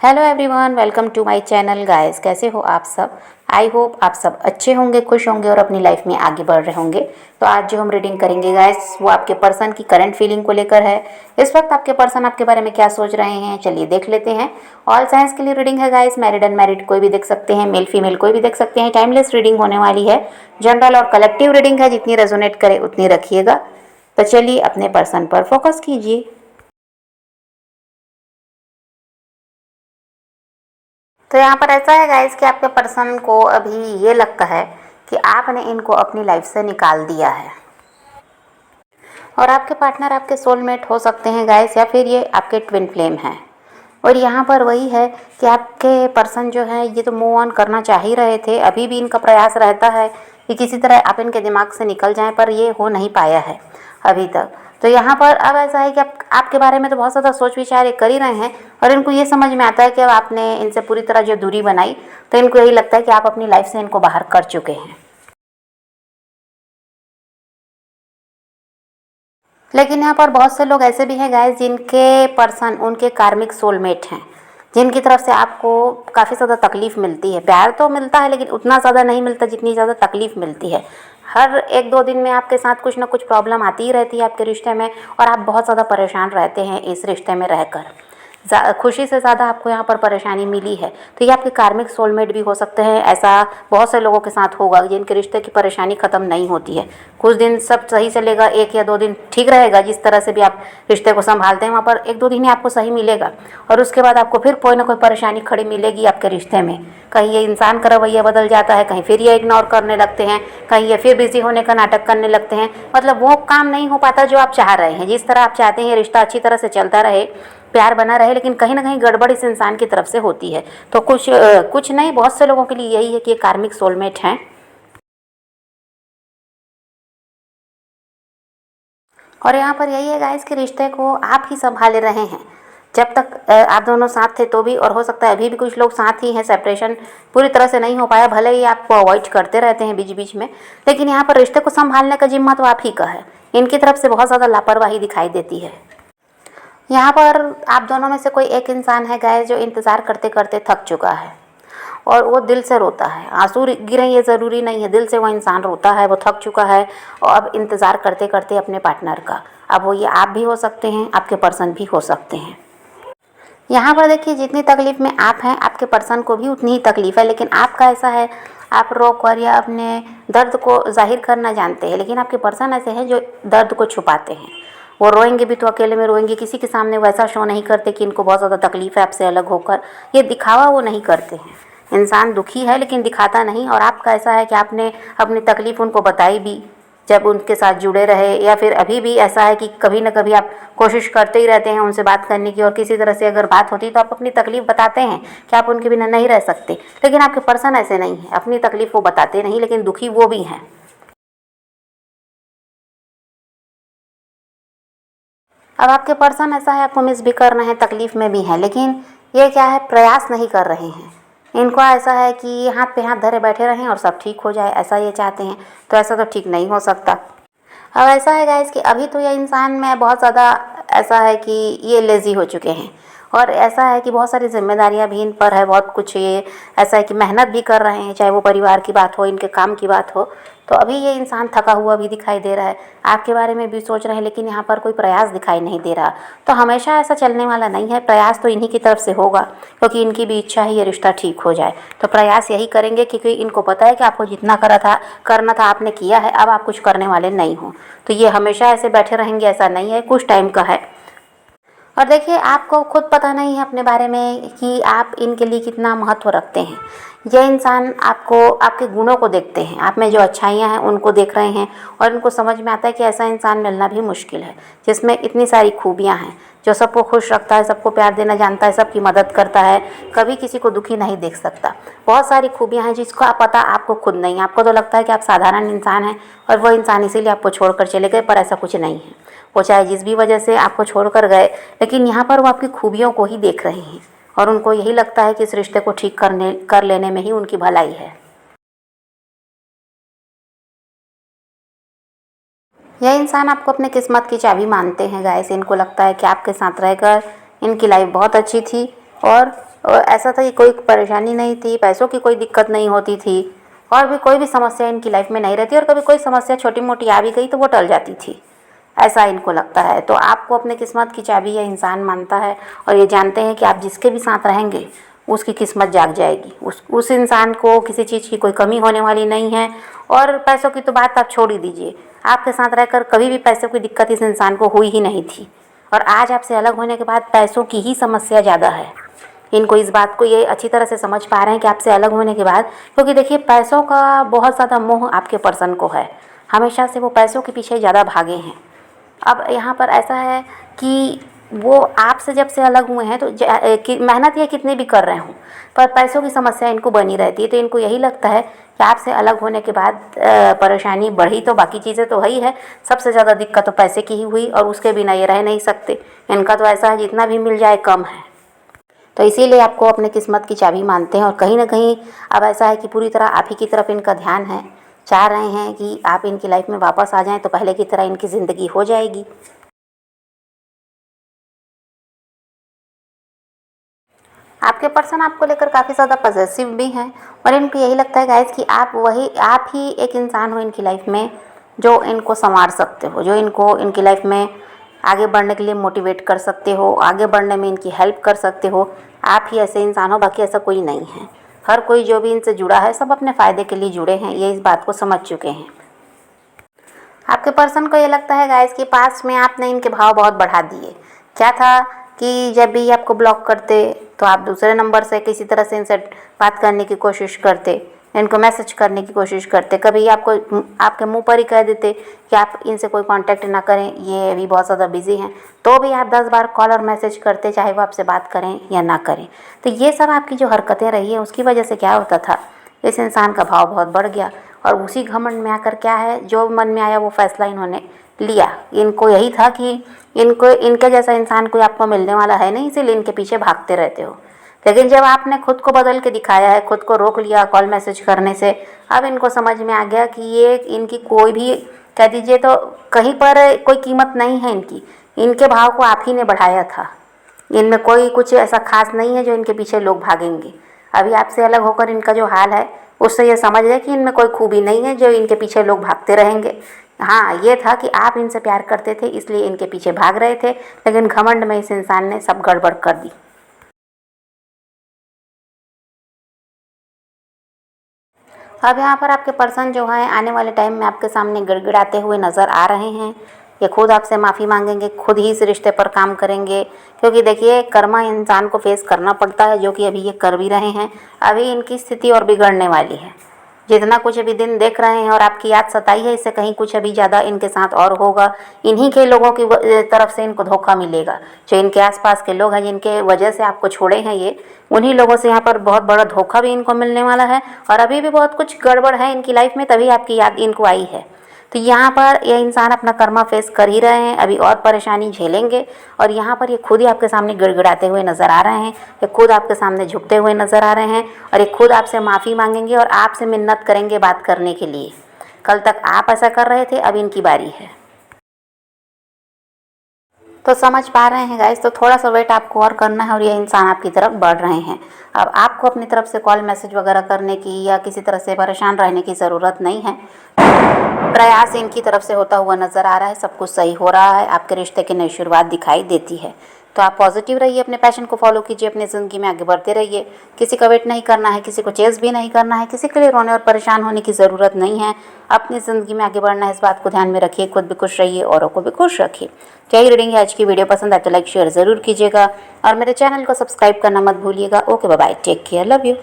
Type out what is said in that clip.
Hello everyone, welcome to my channel guys. कैसे हो आप सब? आई होप आप सब अच्छे होंगे, खुश होंगे और अपनी लाइफ में आगे बढ़ रहे होंगे। तो आज जो हम रीडिंग करेंगे गाइस, वो आपके पर्सन की करंट फीलिंग को लेकर है। इस वक्त आपके पर्सन आपके बारे में क्या सोच रहे हैं, चलिए देख लेते हैं। ऑल साइंस के लिए रीडिंग है गाइस, मैरिड अनमैरिड कोई भी देख सकते हैं, मेल फीमेल कोई भी देख सकते हैं। टाइमलेस रीडिंग होने वाली है, जनरल और कलेक्टिव रीडिंग है, जितनी रेजोनेट करे उतनी रखिएगा। तो चलिए अपने पर्सन पर फोकस कीजिए। तो यहाँ पर ऐसा है गाइस कि आपके पर्सन को अभी ये लगता है कि आपने इनको अपनी लाइफ से निकाल दिया है और आपके पार्टनर आपके सोलमेट हो सकते हैं गाइस, या फिर ये आपके ट्विन फ्लेम हैं। और यहाँ पर वही है कि आपके पर्सन जो है ये तो मूव ऑन करना चाह ही रहे थे, अभी भी इनका प्रयास रहता है कि किसी तरह आप इनके दिमाग से निकल जाएं, पर ये हो नहीं पाया है अभी तक। तो यहाँ पर अब ऐसा है कि आपके बारे में तो बहुत ज़्यादा सोच विचार ये कर ही रहे हैं, और इनको ये समझ में आता है कि अब आपने इनसे पूरी तरह जो दूरी बनाई, तो इनको यही लगता है कि आप अपनी लाइफ से इनको बाहर कर चुके हैं। लेकिन यहाँ पर बहुत से लोग ऐसे भी हैं गाइस, जिनके पर्सन उनके कार्मिक सोलमेट हैं, जिनकी तरफ से आपको काफ़ी ज़्यादा तकलीफ़ मिलती है। प्यार तो मिलता है लेकिन उतना ज़्यादा नहीं मिलता जितनी ज़्यादा तकलीफ़ मिलती है। हर एक दो दिन में आपके साथ कुछ ना कुछ प्रॉब्लम आती ही रहती है आपके रिश्ते में, और आप बहुत ज़्यादा परेशान रहते हैं इस रिश्ते में रहकर। खुशी से ज़्यादा आपको यहाँ पर परेशानी मिली है। तो ये आपके कार्मिक सोलमेट भी हो सकते हैं। ऐसा बहुत से लोगों के साथ होगा जिनके रिश्ते की परेशानी ख़त्म नहीं होती है। कुछ दिन सब सही चलेगा, एक या दो दिन ठीक रहेगा, जिस तरह से भी आप रिश्ते को संभालते हैं वहाँ पर एक दो दिन ही आपको सही मिलेगा, और उसके बाद आपको फिर कोई ना कोई परेशानी खड़ी मिलेगी आपके रिश्ते में। कहीं ये इंसान का रवैया बदल जाता है, कहीं फिर ये इग्नोर करने लगते हैं, कहीं ये फिर बिजी होने का नाटक करने लगते हैं। मतलब वो काम नहीं हो पाता जो आप चाह रहे हैं। जिस तरह आप चाहते हैं ये रिश्ता अच्छी तरह से चलता रहे, प्यार बना रहे, लेकिन कहीं ना कहीं गड़बड़ इस इंसान की तरफ से होती है। तो कुछ नहीं, बहुत से लोगों के लिए यही है कि ये कार्मिक सोलमेट हैं। और यहाँ पर यही है गाइस कि रिश्ते को आप ही संभाले रहे हैं। जब तक आप दोनों साथ थे तो भी, और हो सकता है अभी भी कुछ लोग साथ ही हैं, सेपरेशन पूरी तरह से नहीं हो पाया, भले ही आपको अवॉइड करते रहते हैं बीच बीच में, लेकिन यहाँ पर रिश्ते को संभालने का जिम्मा तो आप ही का है। इनकी तरफ से बहुत ज़्यादा लापरवाही दिखाई देती है। यहाँ पर आप दोनों में से कोई एक इंसान है गाइस, जो इंतज़ार करते करते थक चुका है, और वो दिल से रोता है। आंसू गिरे ये ज़रूरी नहीं है, दिल से वो इंसान रोता है, वो थक चुका है और अब इंतज़ार करते करते अपने पार्टनर का। अब वो ये आप भी हो सकते हैं, आपके पर्सन भी हो सकते हैं। यहाँ पर देखिए, जितनी तकलीफ़ में आप हैं आपके पर्सन को भी उतनी ही तकलीफ़ है, लेकिन आपका ऐसा है आप रो कर या अपने दर्द को जाहिर करना जानते हैं, लेकिन आपके पर्सन ऐसे हैं जो दर्द को छुपाते हैं। वो रोएंगे भी तो अकेले में रोएंगे, किसी के सामने वैसा शो नहीं करते कि इनको बहुत ज़्यादा तकलीफ़ है आपसे अलग होकर। ये दिखावा वो नहीं करते हैं। इंसान दुखी है लेकिन दिखाता नहीं, और आपका ऐसा है कि आपने अपनी तकलीफ़ उनको बताई भी जब उनके साथ जुड़े रहे, या फिर अभी भी ऐसा है कि कभी ना कभी आप कोशिश करते ही रहते हैं उनसे बात करने की, और किसी तरह से अगर बात होती है तो आप अपनी तकलीफ़ बताते हैं कि आप उनके बिना नहीं रह सकते। लेकिन आपके पर्सन ऐसे नहीं है, अपनी तकलीफ़ वो बताते नहीं, लेकिन दुखी वो भी हैं। अब आपके पर्सन ऐसा है, आपको मिस भी कर रहे हैं, तकलीफ़ में भी हैं, लेकिन ये क्या है, प्रयास नहीं कर रहे हैं। इनको ऐसा है कि हाथ पे हाथ धरे बैठे रहें और सब ठीक हो जाए, ऐसा ये चाहते हैं। तो ऐसा तो ठीक नहीं हो सकता। अब ऐसा है गाइस कि अभी तो ये इंसान में बहुत ज़्यादा ऐसा है कि ये लेज़ी हो चुके हैं, और ऐसा है कि बहुत सारी जिम्मेदारियां भी इन पर है, बहुत कुछ ये ऐसा है कि मेहनत भी कर रहे हैं, चाहे वो परिवार की बात हो, इनके काम की बात हो। तो अभी ये इंसान थका हुआ भी दिखाई दे रहा है, आपके बारे में भी सोच रहे हैं, लेकिन यहाँ पर कोई प्रयास दिखाई नहीं दे रहा। तो हमेशा ऐसा चलने वाला नहीं है, प्रयास तो इन्हीं की तरफ से होगा, क्योंकि इनकी भी इच्छा है ये रिश्ता ठीक हो जाए। तो प्रयास यही करेंगे, क्योंकि इनको पता है कि आपको जितना करना था आपने किया है, अब आप कुछ करने वाले नहीं हो। तो ये हमेशा ऐसे बैठे रहेंगे ऐसा नहीं है, कुछ टाइम का है। और देखिए, आपको खुद पता नहीं है अपने बारे में कि आप इनके लिए कितना महत्व रखते हैं। ये इंसान आपको, आपके गुणों को देखते हैं, आप में जो अच्छाइयाँ हैं उनको देख रहे हैं, और इनको समझ में आता है कि ऐसा इंसान मिलना भी मुश्किल है जिसमें इतनी सारी खूबियाँ हैं, जो सबको खुश रखता है, सबको प्यार देना जानता है, सबकी मदद करता है, कभी किसी को दुखी नहीं देख सकता। बहुत सारी खूबियाँ हैं जिसका पता आपको खुद नहीं है। आपको तो लगता है कि आप साधारण इंसान हैं, और वो इंसान इसीलिए आपको छोड़कर चले गए, पर ऐसा कुछ नहीं है। वो चाहे जिस भी वजह से आपको छोड़कर गए, लेकिन यहाँ पर वो आपकी खूबियों को ही देख रहे हैं, और उनको यही लगता है कि इस रिश्ते को ठीक कर लेने में ही उनकी भलाई है। यह इंसान आपको अपने किस्मत की चाबी मानते हैं गाइस। इनको लगता है कि आपके साथ रहकर इनकी लाइफ बहुत अच्छी थी, और ऐसा था कि कोई परेशानी नहीं थी, पैसों की कोई दिक्कत नहीं होती थी और भी कोई भी समस्या इनकी लाइफ में नहीं रहती, और कभी कोई समस्या छोटी मोटी आ भी गई तो वो टल जाती थी, ऐसा इनको लगता है। तो आपको अपने किस्मत की चाबी यह इंसान मानता है और ये जानते हैं कि आप जिसके भी साथ रहेंगे उसकी किस्मत जाग जाएगी, उस इंसान को किसी चीज़ की कोई कमी होने वाली नहीं है। और पैसों की तो बात आप छोड़ ही दीजिए, आपके साथ रहकर कभी भी पैसों की दिक्कत इस इंसान को हुई ही नहीं थी, और आज आपसे अलग होने के बाद पैसों की ही समस्या ज़्यादा है। इनको इस बात को ये अच्छी तरह से समझ पा रहे हैं कि आपसे अलग होने के बाद, क्योंकि देखिए पैसों का बहुत ज़्यादा मोह आपके पर्सन को है, हमेशा से वो पैसों के पीछे ज़्यादा भागे हैं। अब यहाँ पर ऐसा है कि वो आपसे जब से अलग हुए हैं तो मेहनत ये कितनी भी कर रहे हों, पर पैसों की समस्या इनको बनी रहती है। तो इनको यही लगता है कि आपसे अलग होने के बाद परेशानी बढ़ी तो बाकी चीज़ें तो वही है, सबसे ज़्यादा दिक्कत तो पैसे की ही हुई, और उसके बिना ये रह नहीं सकते। इनका तो ऐसा है जितना भी मिल जाए कम है। तो इसीलिए आपको अपने किस्मत की चाबी मानते हैं, और कहीं ना कहीं अब ऐसा है कि पूरी तरह आप ही की तरफ इनका ध्यान है, चाह रहे हैं कि आप इनकी लाइफ में वापस आ जाएं तो पहले की तरह इनकी ज़िंदगी हो जाएगी। आपके पर्सन आपको लेकर काफ़ी ज़्यादा पॉजिटिव भी हैं, और इनको यही लगता है गाइस कि आप ही एक इंसान हो इनकी लाइफ में जो इनको संवार सकते हो, जो इनको इनकी लाइफ में आगे बढ़ने के लिए मोटिवेट कर सकते हो, आगे बढ़ने में इनकी हेल्प कर सकते हो। आप ही ऐसे इंसान हो, बाकी ऐसा कोई नहीं है। हर कोई जो भी इनसे जुड़ा है सब अपने फ़ायदे के लिए जुड़े हैं, ये इस बात को समझ चुके हैं। आपके पर्सन को ये लगता है गाइस कि पास्ट में आपने इनके भाव बहुत बढ़ा दिए। क्या था कि जब भी आपको ब्लॉक करते तो आप दूसरे नंबर से किसी तरह से इनसे बात करने की कोशिश करते, इनको मैसेज करने की कोशिश करते, कभी आपको आपके मुंह पर ही कह देते कि आप इनसे कोई कांटेक्ट ना करें, ये अभी बहुत ज़्यादा बिजी हैं, तो भी आप 10 बार कॉल और मैसेज करते, चाहे वो आपसे बात करें या ना करें। तो ये सब आपकी जो हरकतें रही हैं उसकी वजह से क्या होता था, इस इंसान का भाव बहुत बढ़ गया, और उसी घमंड में आकर क्या है, जो मन में आया वो फैसला इन्होंने लिया। इनको यही था कि इनके जैसा इंसान कोई आपको मिलने वाला है नहीं, इसीलिए इनके पीछे भागते रहते हो। लेकिन जब आपने खुद को बदल के दिखाया है, खुद को रोक लिया कॉल मैसेज करने से, अब इनको समझ में आ गया कि ये इनकी कोई भी कह दीजिए तो कहीं पर कोई कीमत नहीं है इनकी, इनके भाव को आप ही ने बढ़ाया था। इनमें कोई कुछ ऐसा खास नहीं है जो इनके पीछे लोग भागेंगे। अभी आपसे अलग होकर इनका जो हाल है उससे ये समझ रहे कि इनमें कोई खूबी नहीं है जो इनके पीछे लोग भागते रहेंगे। हाँ, ये था कि आप इनसे प्यार करते थे इसलिए इनके पीछे भाग रहे थे, लेकिन घमंड में इस इंसान ने सब गड़बड़ कर दी। अब यहाँ पर आपके पर्सन जो है आने वाले टाइम में आपके सामने गिड़गिड़ाते हुए नज़र आ रहे हैं। ये खुद आपसे माफ़ी मांगेंगे, खुद ही इस रिश्ते पर काम करेंगे, क्योंकि देखिए कर्मा इंसान को फेस करना पड़ता है, जो कि अभी ये कर भी रहे हैं। अभी इनकी स्थिति और बिगड़ने वाली है। जितना कुछ अभी दिन देख रहे हैं और आपकी याद सताई है, इससे कहीं कुछ अभी ज़्यादा इनके साथ और होगा। इन्हीं के लोगों की तरफ से इनको धोखा मिलेगा, जो इनके आसपास के लोग हैं जिनके वजह से आपको छोड़े हैं ये, उन्हीं लोगों से यहाँ पर बहुत बड़ा धोखा भी इनको मिलने वाला है। और अभी भी बहुत कुछ गड़बड़ है इनकी लाइफ में, तभी आपकी याद इनको आई है। तो यहाँ पर ये इंसान अपना कर्मा फेस कर ही रहे हैं, अभी और परेशानी झेलेंगे, और यहाँ पर ये खुद ही आपके सामने गिड़गिड़ाते हुए नज़र आ रहे हैं, ये खुद आपके सामने झुकते हुए नज़र आ रहे हैं, और ये खुद आपसे माफ़ी मांगेंगे और आपसे मिन्नत करेंगे बात करने के लिए। कल तक आप ऐसा कर रहे थे, अब इनकी बारी है। तो समझ पा रहे हैं गाइस, तो थोड़ा सा वेट आपको और करना है, और ये इंसान आपकी तरफ बढ़ रहे हैं। अब आपको अपनी तरफ से कॉल मैसेज वगैरह करने की या किसी तरह से परेशान रहने की ज़रूरत नहीं है। प्रयास इनकी तरफ से होता हुआ नज़र आ रहा है, सब कुछ सही हो रहा है, आपके रिश्ते की नई शुरुआत दिखाई देती है। तो आप पॉजिटिव रहिए, अपने पैशन को फॉलो कीजिए, अपनी ज़िंदगी में आगे बढ़ते रहिए। किसी का वेट नहीं करना है, किसी को चेस भी नहीं करना है, किसी के लिए रोने और परेशान होने की ज़रूरत नहीं है। अपनी ज़िंदगी में आगे बढ़ना है, इस बात को ध्यान में रखिए, खुद भी खुश रहिए, औरों को भी खुश रखिए। तो यही रीडिंग है आज की। वीडियो पसंद आए तो लाइक शेयर ज़रूर कीजिएगा, और मेरे चैनल को सब्सक्राइब करना मत भूलिएगा। Okay, bye bye, take care, love you.